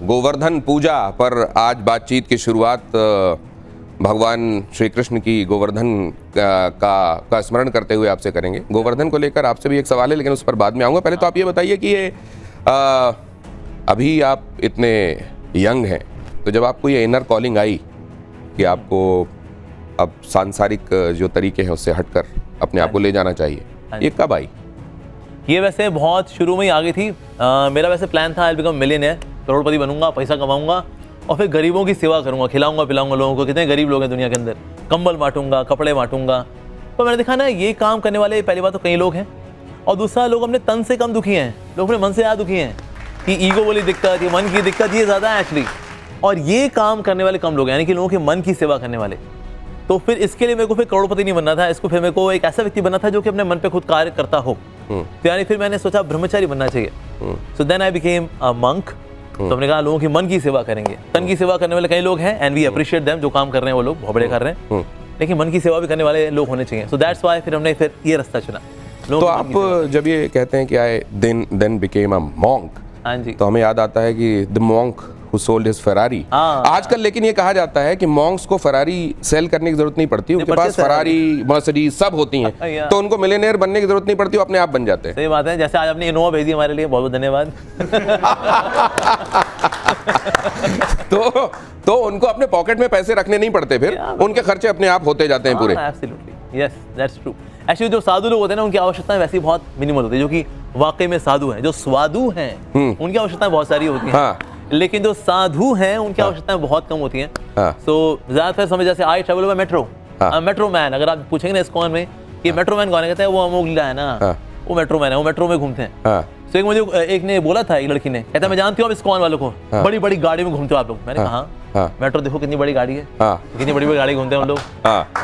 गोवर्धन पूजा पर आज बातचीत की शुरुआत भगवान श्री कृष्ण की गोवर्धन का स्मरण करते हुए आपसे करेंगे। गोवर्धन को लेकर आपसे भी एक सवाल है, लेकिन उस पर बाद में आऊँगा। पहले तो आप ये बताइए कि ये अभी आप इतने यंग हैं, तो जब आपको ये इनर कॉलिंग आई कि आपको अब सांसारिक जो तरीके हैं उससे हटकर अपने आप को ले जाना चाहिए, ये कब आई? ये वैसे बहुत शुरू में ही आ गई थी। मेरा वैसे प्लान था आई बिकम मिलियनेयर, करोड़पति बनूंगा, पैसा कमाऊंगा और फिर गरीबों की सेवा करूंगा, खिलाऊंगा पिलाऊंगा लोगों को। कितने गरीब लोग हैं दुनिया के अंदर, कंबल बांटूंगा, कपड़े बांटूंगा। तो मैंने देखा ना, ये काम करने वाले पहली बात तो कई लोग हैं, और दूसरा लोग अपने तन से कम दुखी हैं, लोग अपने मन से ज़्यादा दुखी हैं कि ईगो वाली दिक्कत, ये मन की दिक्कत ये ज़्यादा है एक्चुअली। और ये काम करने वाले कम लोग हैं, यानी कि लोगों के मन की सेवा करने वाले। तो फिर इसके लिए मेरे को फिर करोड़पति नहीं बनना था, इसको फिर मेरे को एक ऐसा व्यक्ति बनना था जो कि अपने मन पे खुद कार्य करता हो। तो यानी फिर मैंने सोचा ब्रह्मचारी बनना चाहिए। So then I became a monk. तो हमने कहा लोगों की मन की सेवा करेंगे। तन की सेवा करने वाले कई लोग हैं एंड वी अप्रिशिएट देम, जो काम कर रहे हैं वो लोग बहुत बड़े कर रहे हैं, लेकिन मन की सेवा भी करने वाले लोग होने चाहिए। सो दैट्स व्हाई फिर हमने फिर ये रास्ता चुना। तो आप जब ये कहते हैं कि आई देन बिकेम अ मॉन्क, हाँ जी, तो हमें याद आता है कि the monk who sold his Ferrari. आजकल लेकिन ये कहा जाता है कि मॉन्क्स को फरारी सेल करने की जरूरत नहीं पड़ती, उनके पास फरारी मर्सिडीज सब होती हैं, तो उनको मिलियनेयर बनने की जरूरत नहीं पड़ती, वो अपने आप बन जाते हैं। सही बात है। जैसे आज आपने इनोवा भेजी हमारे लिए, बहुत बहुत धन्यवाद। तो उनको अपने पॉकेट में पैसे रखने नहीं पड़ते, फिर उनके खर्चे अपने आप होते जाते हैं पूरे। Absolutely, yes, that's true. Actually जो साधु लोग होते हैं ना, उनकी आवश्यकताएं वैसे ही बहुत मिनिमल होती है, जो कि वाकई में साधु हैं। जो स्वादु हैं उनकी आवश्यकताएं बहुत सारी होती हैं, लेकिन जो साधु हैं उनकी आवश्यकताएं बहुत कम होती हैं। सो ज्यादातर समय जैसे I travel by metro, metro man, अगर आप पूछेंगे ना इस्कॉन में कि मेट्रो मैन कौन है, कहते हैं वो अमोक लीला है ना, वो मेट्रो मैन है, वो मेट्रो में घूमते हैं। तो एक मुझे एक ने बोला था, एक लड़की ने, कहता मैं जानती हूँ आप इस्कॉन वालों को, बड़ी बड़ी गाड़ी में घूमते हो आप लोग। मैंने कहा मेट्रो देखो कितनी बड़ी गाड़ी है, कितनी बड़ी बड़ी गाड़ी घूमते हैं हम लोग।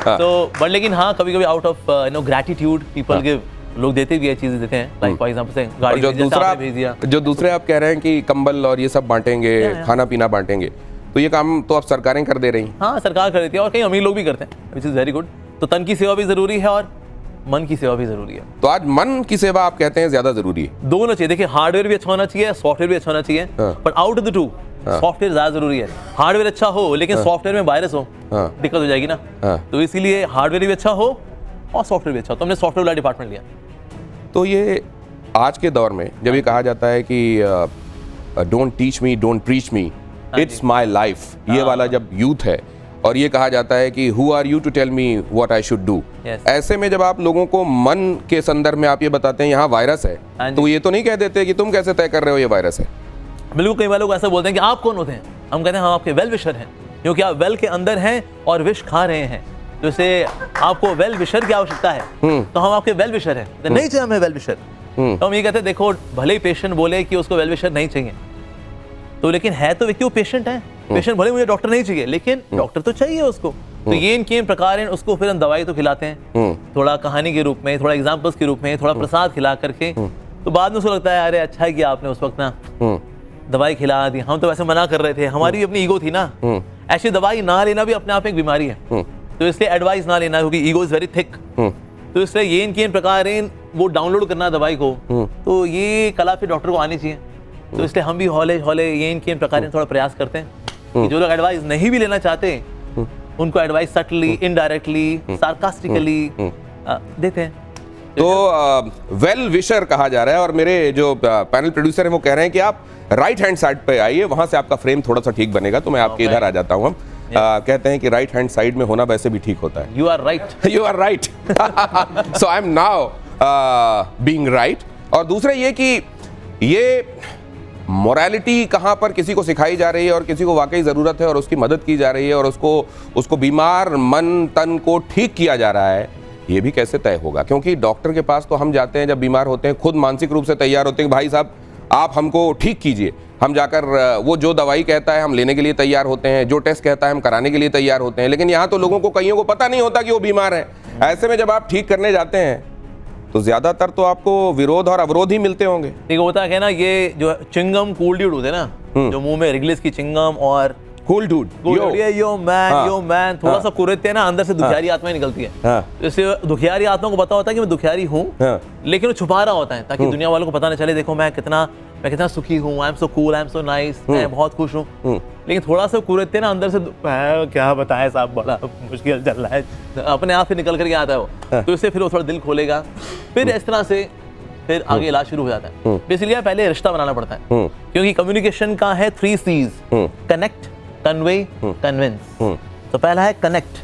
तो बट लेकिन हाँ, कभी कभी out of gratitude people give, लोग देते भी ये चीजें देते हैं, लाइक फॉर एग्जांपल से गाड़ी जो दूसरे आप कह रहे हैं कि कंबल और ये सब बांटेंगे, खाना पीना बांटेंगे, तो ये काम तो अब सरकारें कर दे रही हैं। हाँ, सरकार कर देती है और कई अमीर लोग भी करते हैं, विच इज वेरी गुड। तो तन की सेवा भी जरूरी है और मन की सेवा भी जरूरी है। तो आज मन की सेवा आप कहते हैं ज्यादा जरूरी है? दोनों चाहिए। देखिए, हार्डवेयर भी अच्छा होना चाहिए, सॉफ्टवेयर भी अच्छा होना चाहिए, but out of the two software ज्यादा जरूरी है। हार्डवेयर अच्छा हो लेकिन सॉफ्टवेयर में वायरस हो, दिक्कत हो जाएगी ना। तो इसीलिए हार्डवेयर भी अच्छा हो और सॉफ्टवेयर भी अच्छा हो। तो हमने सॉफ्टवेयर वाला डिपार्टमेंट लिया। तो ये आज के दौर में जब ये कहा जाता है कि don't teach me, don't preach me, it's my life, ये वाला जब यूथ है, और ये कहा जाता है कि who are you to tell me what I should do, ऐसे में जब आप लोगों को मन के संदर्भ में आप ये बताते हैं यहाँ वायरस है, तो ये तो नहीं कह देते कि तुम कैसे तय कर रहे हो ये वायरस है? बिल्कुल, कई बार लोग ऐसा बोलते हैं कि आप कौन होते हैं। हम कहते हैं हम आपके वेल विशर हैं, क्योंकि आप वेल के अंदर हैं और विश खा रहे हैं, तो इससे आपको वेल विशर की आवश्यकता है, तो हम आपके वेल विशर हैं। तो नहीं चाहिए हमें वेल विशर, तो हम ये कहते हैं देखो, भले ही पेशेंट बोले कि उसको वेल विशर नहीं चाहिए, तो लेकिन है तो व्यक्ति वो पेशेंट है। पेशेंट भले मुझे डॉक्टर नहीं चाहिए, लेकिन डॉक्टर तो चाहिए उसको। तो ये इनके प्रकार हैं, उसको फिर हम दवाई तो खिलाते हैं, थोड़ा कहानी के रूप में, थोड़ा एग्जाम्पल्स के रूप में, थोड़ा प्रसाद खिला करके, तो बाद में उसको लगता है अरे अच्छा है कि आपने उस वक्त ना दवाई खिला दी, हम तो वैसे मना कर रहे थे, हमारी अपनी ईगो थी ना। ऐसी दवाई ना लेना भी अपने आप में एक बीमारी है, तो इसलिए एडवाइस ना लेना, क्योंकि ईगो इज वेरी थिक। तो इसलिए ये इनके प्रकार हैं, वो डाउनलोड करना दवाई को, तो ये कला फिर डॉक्टर को आनी चाहिए। तो इसलिए हम भी हौले हौले ये इनके प्रकार थोड़ा प्रयास करते हैं कि जो लोग एडवाइस नहीं भी लेना चाहते उनको एडवाइस सटली, इनडायरेक्टली, सार्कास्टिकली देते हैं। तो वेल विशर कहा जा रहा है, और मेरे जो पैनल प्रोड्यूसर हैं वो कह रहे हैं कि आप राइट हैंड साइड पे आइए, वहां से आपका फ्रेम थोड़ा सा ठीक बनेगा, तो मैं आपके इधर आ जाता हूँ। हम कहते हैं कि राइट हैंड साइड में होना वैसे भी ठीक होता है। You are right, you are right. So I am now being right. और दूसरा ये कि ये मोरालिटी कहाँ पर किसी को सिखाई जा रही है और किसी को वाकई ज़रूरत है और उसकी मदद की जा रही है और उसको बीमार मन तन को ठीक किया जा रहा है, ये भी कैसे तय होगा? क्योंकि डॉक्टर के पास तो हम जाते हैं जब बीमार होते हैं, खुद मानसिक रूप से तैयार होते हैं कि भाई साहब आप हमको ठीक कीजिए, हम जाकर वो जो दवाई कहता है हम लेने के लिए तैयार होते हैं, जो टेस्ट कहता है हम कराने के लिए तैयार होते हैं, लेकिन यहाँ तो लोगों को, कईयों को पता नहीं होता कि वो बीमार है। ऐसे में जब आप ठीक करने जाते हैं तो ज्यादातर तो आपको विरोध और अवरोध ही मिलते होंगे। ठीक होता है ना, ये जो चिंगम कूल ड्यूड होते हैं ना, जो मुंह में रिगलिस की चिंगम और कूल ड्यूड, यो मैन, थोड़ा सा कुरेदते हैं ना, अंदर से दुखियारी आत्माएं निकलती है। इसलिए दुखियारी आत्मा को पता होता है कि मैं दुखियारी हूँ, लेकिन वो छुपा रहा होता है ताकि दुनिया वालों को पता न चले, देखो मैं कितना मैं कितना सुखी हूँ, I am so cool, I am so nice, मैं बहुत खुश हूँ। लेकिन थोड़ा सा कुरेदते ना अंदर से, क्या बताएं साहब, बड़ा मुश्किल चल रहा है, अपने आप से निकल करके आता है वो। तो इससे फिर वो थोड़ा दिल खोलेगा, फिर इस तरह से फिर आगे इलाज शुरू हो जाता है। बेसिकली पहले रिश्ता बनाना पड़ता है, क्योंकि कम्युनिकेशन का है 3 C's, कनेक्ट, कन्वे, कन्विंस। तो पहला है कनेक्ट।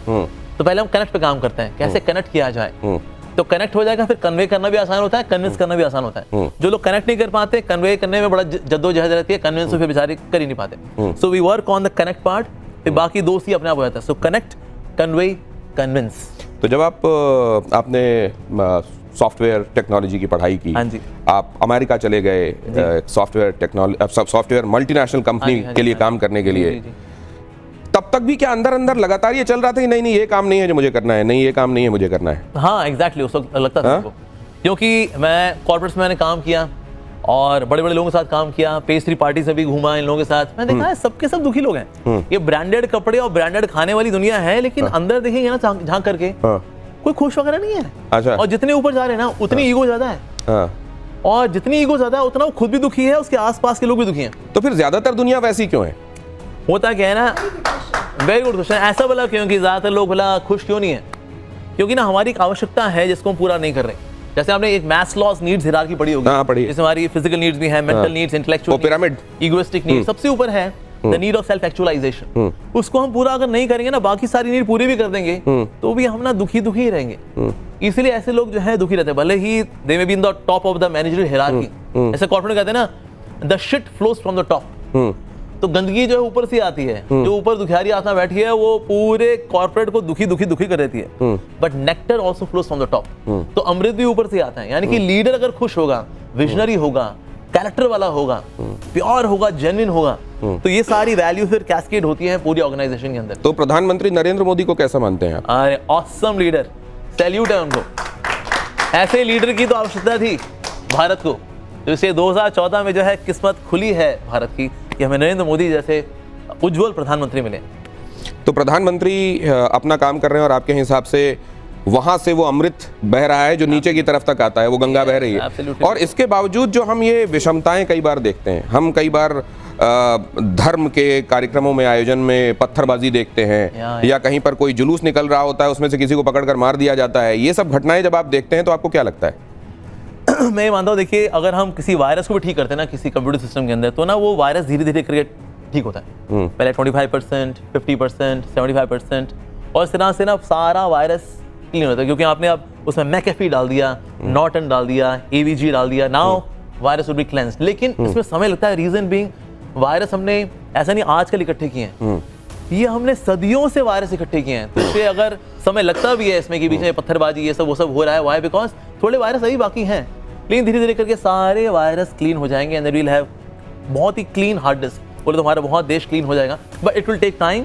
तो पहले हम कनेक्ट पे काम करते हैं, कैसे कनेक्ट किया जाए। तो कनेक्ट हो जाएगा, फिर कन्वे करना भी आसान होता है, कन्विंस करना भी आसान होता है। जो लोग कनेक्ट नहीं कर पाते, कन्वे करने में बड़ा जद्दोजहद रहती है, कन्विंस तो फिर बेचारे कर ही नहीं पाते। So we work on the connect part, फिर बाकी 2 C अपने आप हो जाता है। So connect, convey, convince. तो जब आपने सॉफ्टवेयर टेक्नोलॉजी की पढ़ाई की, हाँ जी, आप अमेरिका चले गए सॉफ्टवेयर मल्टीनेशनल कंपनी के लिए काम करने के लिए, तब तक भी क्या अंदर अंदर लगातार ये चल रहा था कि नहीं ये काम नहीं है जो मुझे करना है, नहीं ये काम नहीं है मुझे करना है? हाँ एग्जैक्टली, उस वक्त लगता था हमको, क्योंकि मैं कॉर्पोरेट्स में मैंने काम किया और बड़े बड़े लोगों के साथ काम किया, पेस्ट्री पार्टी से भी घूमा इन लोगों के साथ। मैंने देखा है सबके सब दुखी लोग हैं। ये ब्रांडेड कपड़े और ब्रांडेड खाने वाली दुनिया है, लेकिन अंदर देखेंगे ना झांक करके, कोई खुश वगैरह नहीं है। अच्छा। और जितने ऊपर जा रहे हैं ना, उतनी ईगो ज्यादा है, और जितनी ईगो ज्यादा है उतना वो खुद भी दुखी है, उसके आसपास के लोग भी दुखी हैं। तो फिर ज्यादातर दुनिया वैसी क्यों है? होता क्या है ना, वेरी गुड क्वेश्चन। ऐसा बोला क्योंकि ज्यादातर लोग भला खुश क्यों नहीं है, क्योंकि ना हमारी एक आवश्यकता है जिसको हम पूरा नहीं कर रहे। जैसे आपने एक मैस्लोस नीड्स हायरार्की पढ़ी होगी। हाँ, पढ़ी। जैसे हमारी फिजिकल नीड्स भी हैं, mental needs, intellectual pyramid, egoistic needs, सबसे ऊपर है the need of self actualisation. उसको हम पूरा अगर नहीं करेंगे ना, बाकी सारी नीड पूरी भी कर देंगे, तो भी हम ना दुखी ही रहेंगे। इसलिए ऐसे लोग जो है दुखी रहते हैं, भले ही they may be in the top of the managerial hierarchy. ऐसे कॉर्पोरेट कहते हैं ना, the shit flows from the top. तो गंदगी जो है ऊपर से आती है, जो ऊपर दुखियारी आत्मा बैठी है वो पूरे कॉर्पोरेट को दुखी कर देती है। But nectar also flows from the top. तो अमृत भी ऊपर से आता है। यानी कि लीडर अगर खुश होगा, विजनरी होगा, कैरेक्टर वाला होगा, प्योर होगा, जेन्युइन होगा, तो ये सारी वैल्यू फिर कैस्केड होती है पूरी ऑर्गेनाइजेशन के अंदर। तो प्रधानमंत्री नरेंद्र मोदी को कैसा मानते हैं आप? अरे ऑसम लीडर, सैल्यूट है उनको। ऐसे लीडर की तो आवश्यकता थी भारत को। तो इसे 2014 में जो है किस्मत खुली है भारत की कि हमें नरेंद्र मोदी जैसे उज्जवल प्रधानमंत्री मिले। तो प्रधानमंत्री अपना काम कर रहे हैं और आपके हिसाब से वहां से वो अमृत बह रहा है जो नीचे की तरफ तक आता है, वो गंगा बह रही है। Absolutely. और इसके बावजूद जो हम ये विषमताएं कई बार देखते हैं, हम कई बार धर्म के कार्यक्रमों में, आयोजन में पत्थरबाजी देखते हैं, या कहीं पर कोई जुलूस निकल रहा होता है, उसमें से किसी को पकड़कर मार दिया जाता है। ये सब घटनाएं जब आप देखते हैं तो आपको क्या लगता है? मैं मानता हूँ, देखिए, अगर हम किसी वायरस को भी ठीक करते हैं ना किसी कंप्यूटर सिस्टम के अंदर, तो ना वो वायरस धीरे धीरे करके ठीक होता है। पहले 25%, 50%, 75%, और इस तरह से ना सारा वायरस क्लीन होता है, क्योंकि आपने अब उसमें मैकेफी डाल दिया, नॉर्टन डाल दिया, एवीजी डाल दिया, now virus will be cleansed. लेकिन इसमें समय लगता है। रीजन बीइंग, वायरस हमने ऐसा नहीं आजकल इकट्ठे किए हैं, ये हमने सदियों से वायरस इकट्ठे किए हैं। तो इसलिए अगर समय लगता भी है इसमें कि बीच में पत्थरबाजी ये सब वो सब हो रहा है, व्हाई? बिकॉज थोड़े वायरस अभी बाकी हैं, लेकिन धीरे धीरे करके सारे वायरस क्लीन हो जाएंगे एंड वी विल हैव बहुत ही क्लीन हार्ड डिस्क। बोले तो हमारा बहुत देश क्लीन हो जाएगा, but it will take time.